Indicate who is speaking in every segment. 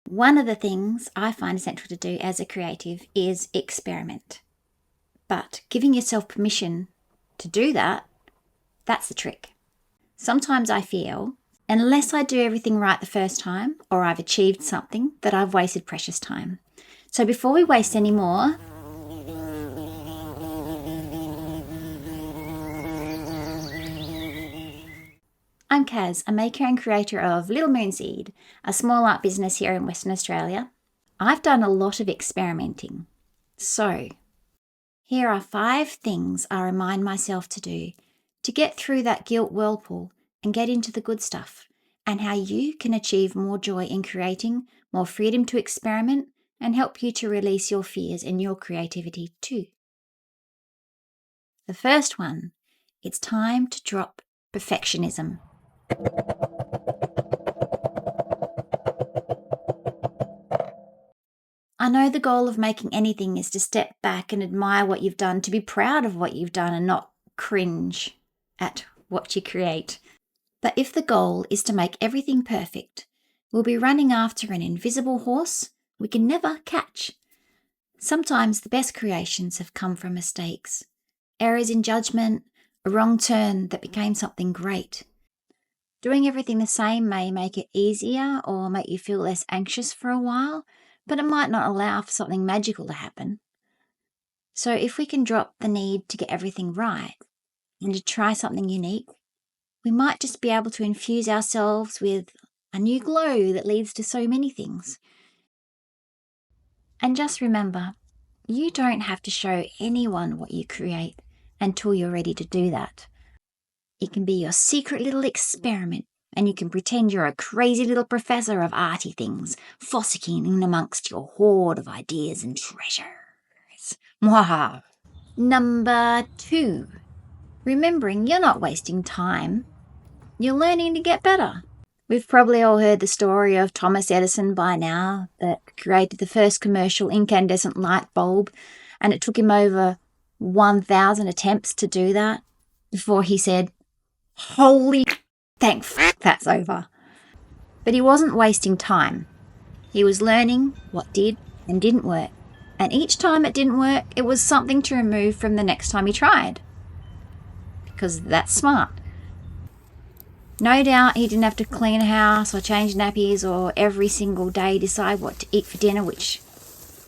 Speaker 1: One of the things I find essential to do as a creative is experiment. But giving yourself permission to do that, that's the trick. Sometimes I feel, unless I do everything right the first time or I've achieved something, that I've wasted precious time. So before we waste any more, I'm Kaz, a maker and creator of Little Moonseed, a small art business here in Western Australia. I've done a lot of experimenting. So, here are 5 things I remind myself to do to get through that guilt whirlpool and get into the good stuff, and how you can achieve more joy in creating, more freedom to experiment, and help you to release your fears and your creativity too. The first one, it's time to drop perfectionism. I know the goal of making anything is to step back and admire what you've done, to be proud of what you've done and not cringe at what you create. But if the goal is to make everything perfect, we'll be running after an invisible horse we can never catch. Sometimes the best creations have come from mistakes, errors in judgment, a wrong turn that became something great. Doing everything the same may make it easier or make you feel less anxious for a while, but it might not allow for something magical to happen. So if we can drop the need to get everything right and to try something unique, we might just be able to infuse ourselves with a new glow that leads to so many things. And just remember, you don't have to show anyone what you create until you're ready to do that. It can be your secret little experiment, and you can pretend you're a crazy little professor of arty things, fossicking in amongst your hoard of ideas and treasures. Mwaha! Number 2. Remembering you're not wasting time. You're learning to get better. We've probably all heard the story of Thomas Edison by now, that created the first commercial incandescent light bulb, and it took him over 1,000 attempts to do that before he said, "Holy thank that's over." But he wasn't wasting time. He was learning what did and didn't work. And each time it didn't work, it was something to remove from the next time he tried. Because that's smart. No doubt he didn't have to clean a house or change nappies or every single day decide what to eat for dinner, which,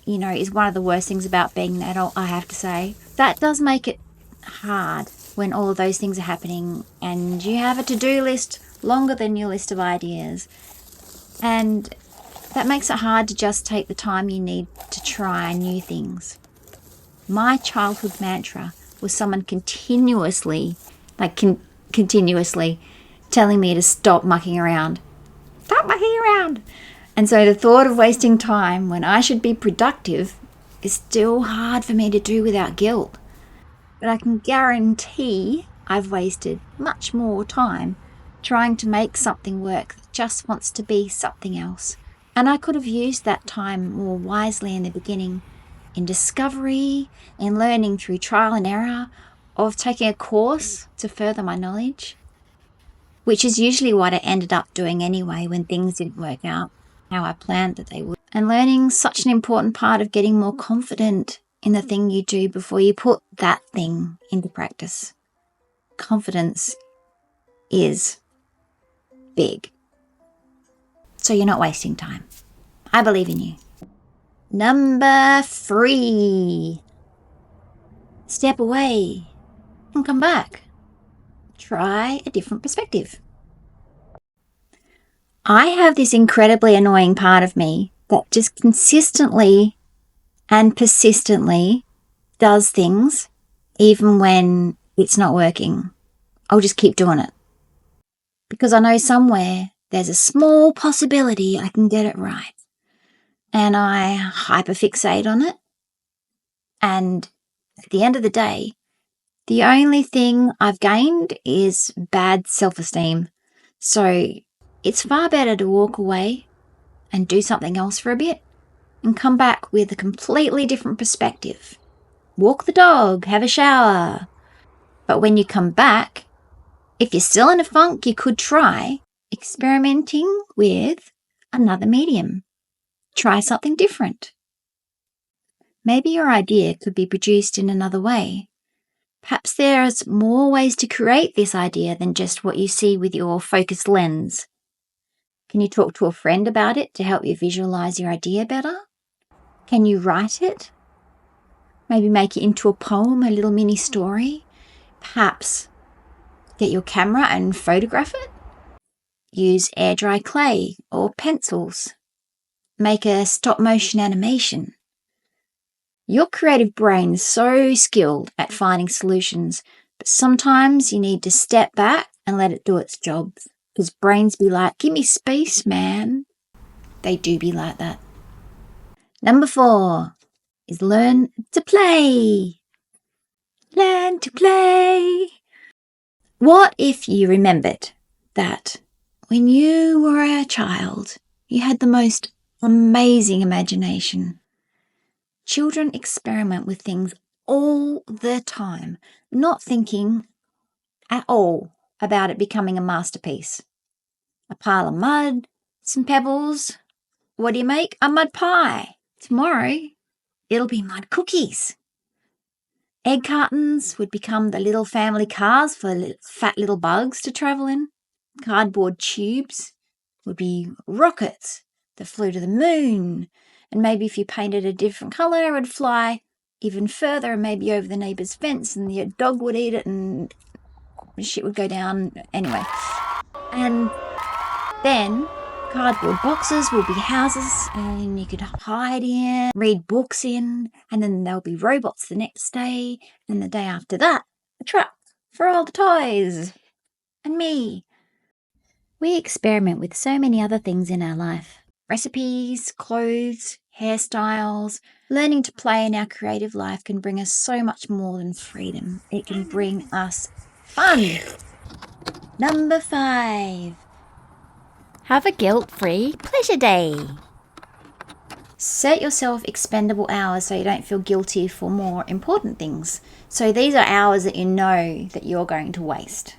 Speaker 1: is one of the worst things about being an adult, I have to say. That does make it hard when all of those things are happening and you have a to-do list longer than your list of ideas. And that makes it hard to just take the time you need to try new things. My childhood mantra was someone continuously telling me to stop mucking around. Stop mucking around! And so the thought of wasting time when I should be productive is still hard for me to do without guilt. But I can guarantee I've wasted much more time trying to make something work that just wants to be something else. And I could have used that time more wisely in the beginning, in discovery, in learning through trial and error, of taking a course to further my knowledge, which is usually what I ended up doing anyway when things didn't work out how I planned that they would. And learning such an important part of getting more confident in the thing you do before you put that thing into practice. Confidence is big. So you're not wasting time. I believe in you. Number 3. Step away and come back. Try a different perspective. I have this incredibly annoying part of me that just consistently and persistently does things even when it's not working. I'll just keep doing it. Because I know somewhere there's a small possibility I can get it right. And I hyperfixate on it. And at the end of the day, the only thing I've gained is bad self-esteem. So it's far better to walk away and do something else for a bit and come back with a completely different perspective. Walk the dog, have a shower. But when you come back, if you're still in a funk, you could try experimenting with another medium. Try something different. Maybe your idea could be produced in another way. Perhaps there's more ways to create this idea than just what you see with your focused lens. Can you talk to a friend about it to help you visualize your idea better? Can you write it? Maybe make it into a poem, a little mini story? Perhaps get your camera and photograph it? Use air dry clay or pencils. Make a stop motion animation. Your creative brain is so skilled at finding solutions, but sometimes you need to step back and let it do its job. Because brains be like, give me space, man. They do be like that. Number 4 is learn to play. Learn to play. What if you remembered that when you were a child, you had the most amazing imagination? Children experiment with things all the time, not thinking at all about it becoming a masterpiece. A pile of mud, some pebbles. What do you make? A mud pie. Tomorrow, it'll be mud cookies. Egg cartons would become the little family cars for fat little bugs to travel in. Cardboard tubes would be rockets that flew to the moon. And maybe if you painted a different colour, it would fly even further and maybe over the neighbour's fence and the dog would eat it and shit would go down. Anyway. And then cardboard boxes will be houses and you could hide in, read books in, and then there'll be robots the next day, and the day after that, a truck for all the toys. And me. We experiment with so many other things in our life. Recipes, clothes, hairstyles. Learning to play in our creative life can bring us so much more than freedom. It can bring us fun. Number 5. Have a guilt-free pleasure day. Set yourself expendable hours so you don't feel guilty for more important things. So these are hours that you know that you're going to waste.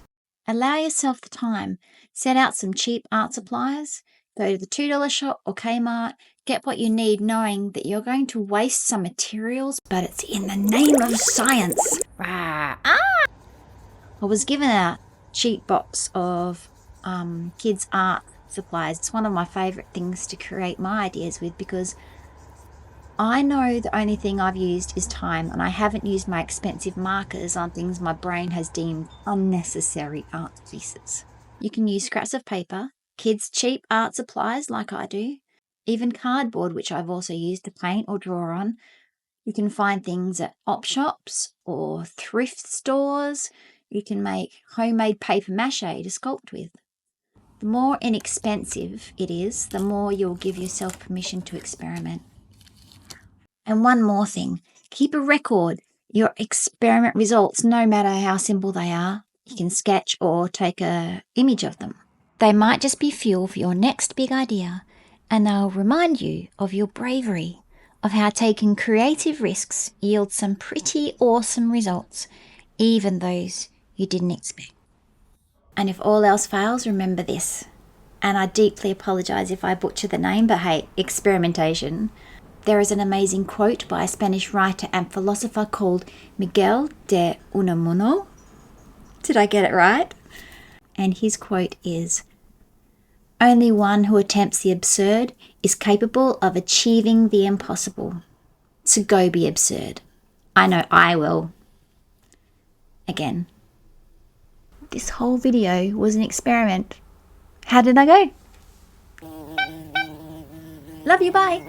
Speaker 1: Allow yourself the time. Set out some cheap art supplies. Go to the $2 shop or Kmart. Get what you need knowing that you're going to waste some materials, but it's in the name of science. I was given a cheap box of kids' art supplies. It's one of my favourite things to create my ideas with because I know the only thing I've used is time, and I haven't used my expensive markers on things my brain has deemed unnecessary art pieces. You can use scraps of paper, kids' cheap art supplies like I do, even cardboard, which I've also used to paint or draw on. You can find things at op shops or thrift stores. You can make homemade paper mache to sculpt with. The more inexpensive it is, the more you'll give yourself permission to experiment. And one more thing, keep a record. Your experiment results, no matter how simple they are, you can sketch or take an image of them. They might just be fuel for your next big idea, and they'll remind you of your bravery, of how taking creative risks yields some pretty awesome results, even those you didn't expect. And if all else fails, remember this. And I deeply apologise if I butcher the name, but hey, experimentation. There is an amazing quote by a Spanish writer and philosopher called Miguel de Unamuno. Did I get it right? And his quote is, "Only one who attempts the absurd is capable of achieving the impossible. So go be absurd. I know I will." Again, this whole video was an experiment. How did I go? Love you, bye.